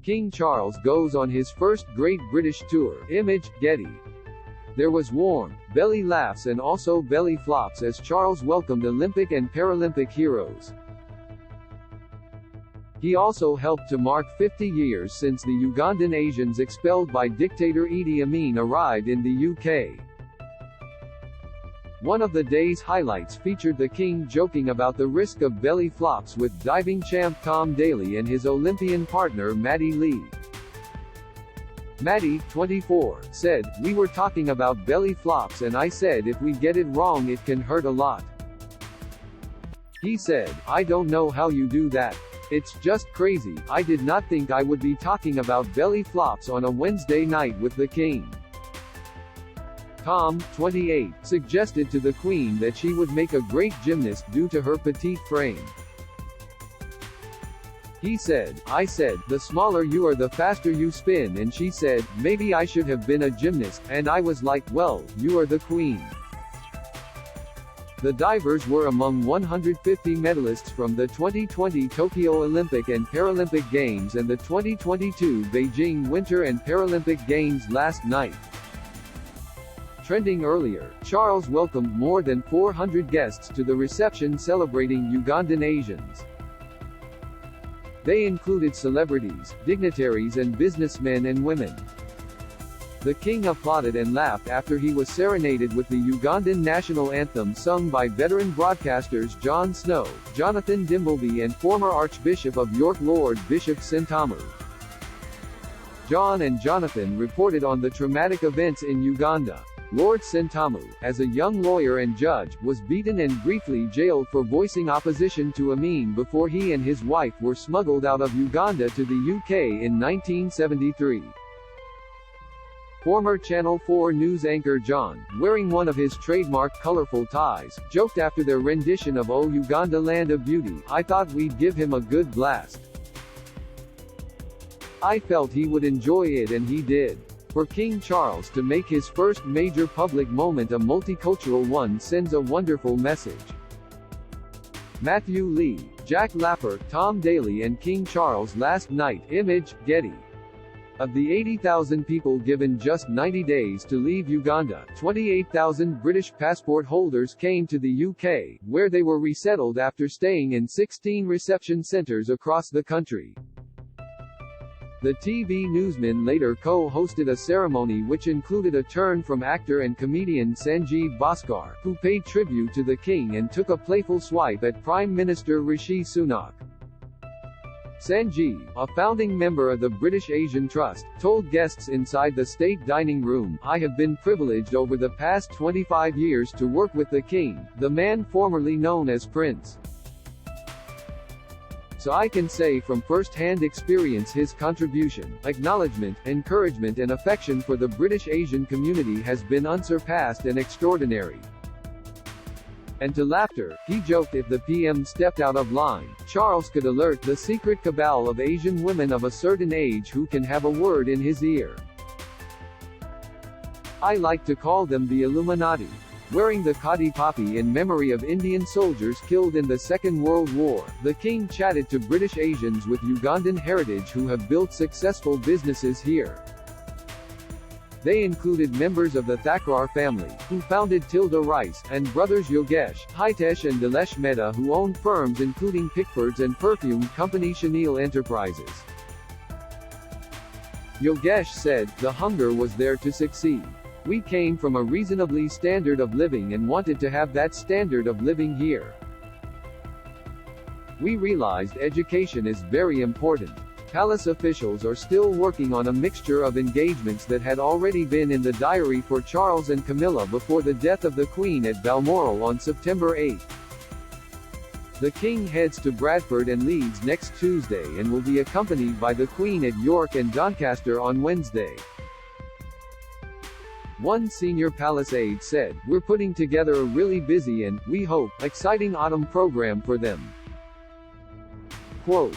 King Charles goes on his first Great British Tour. Image, Getty. There was warm, belly laughs and also belly flops as Charles welcomed Olympic and Paralympic heroes. He also helped to mark 50 years since the Ugandan Asians expelled by dictator Idi Amin arrived in the UK. One of the day's highlights featured the King joking about the risk of belly flops with diving champ Tom Daley and his Olympian partner Matty Lee. Matty, 24, said, "We were talking about belly flops and I said if we get it wrong it can hurt a lot." He said, "I don't know how you do that. It's just crazy. I did not think I would be talking about belly flops on a Wednesday night with the King." Tom, 28, suggested to the Queen that she would make a great gymnast due to her petite frame. He said, "I said, the smaller you are the faster you spin, and she said, maybe I should have been a gymnast, and I was like, well, you are the Queen." The divers were among 150 medalists from the 2020 Tokyo Olympic and Paralympic Games and the 2022 Beijing Winter and Paralympic Games last night. Trending earlier, Charles welcomed more than 400 guests to the reception celebrating Ugandan Asians. They included celebrities, dignitaries and businessmen and women. The King applauded and laughed after he was serenaded with the Ugandan national anthem sung by veteran broadcasters Jon Snow, Jonathan Dimbleby and former Archbishop of York Lord Bishop Sentamu. John and Jonathan reported on the traumatic events in Uganda. Lord Sentamu, as a young lawyer and judge, was beaten and briefly jailed for voicing opposition to Amin before he and his wife were smuggled out of Uganda to the UK in 1973. Former Channel 4 news anchor John, wearing one of his trademark colorful ties, joked after their rendition of "Oh Uganda Land of Beauty, I thought we'd give him a good blast. I felt he would enjoy it and he did." For King Charles to make his first major public moment a multicultural one sends a wonderful message. Matthew Lee, Jack Lapper, Tom Daley and King Charles last night. Image, Getty. Of the 80,000 people given just 90 days to leave Uganda, 28,000 British passport holders came to the UK, where they were resettled after staying in 16 reception centres across the country. The TV newsman later co-hosted a ceremony which included a turn from actor and comedian Sanjeev Bhaskar, who paid tribute to the King and took a playful swipe at Prime Minister Rishi Sunak. Sanjeev, a founding member of the British Asian Trust, told guests inside the state dining room, "I have been privileged over the past 25 years to work with the King, the man formerly known as Prince. So I can say from first-hand experience his contribution, acknowledgement, encouragement and affection for the British Asian community has been unsurpassed and extraordinary." And to laughter, he joked if the PM stepped out of line, Charles could alert the secret cabal of Asian women of a certain age who can have a word in his ear. "I like to call them the Illuminati." Wearing the khadi poppy in memory of Indian soldiers killed in the Second World War, the King chatted to British Asians with Ugandan heritage who have built successful businesses here. They included members of the Thakrar family, who founded Tilda Rice, and brothers Yogesh, Hitesh and Dilesh Mehta who owned firms including Pickford's and perfume company Chenille Enterprises. Yogesh said, "The hunger was there to succeed. We came from a reasonably standard of living and wanted to have that standard of living here. We realized education is very important." Palace officials are still working on a mixture of engagements that had already been in the diary for Charles and Camilla before the death of the Queen at Balmoral on September 8. The King heads to Bradford and Leeds next Tuesday and will be accompanied by the Queen at York and Doncaster on Wednesday. One senior palace aide said, "We're putting together a really busy and, we hope, exciting autumn program for them." Quote,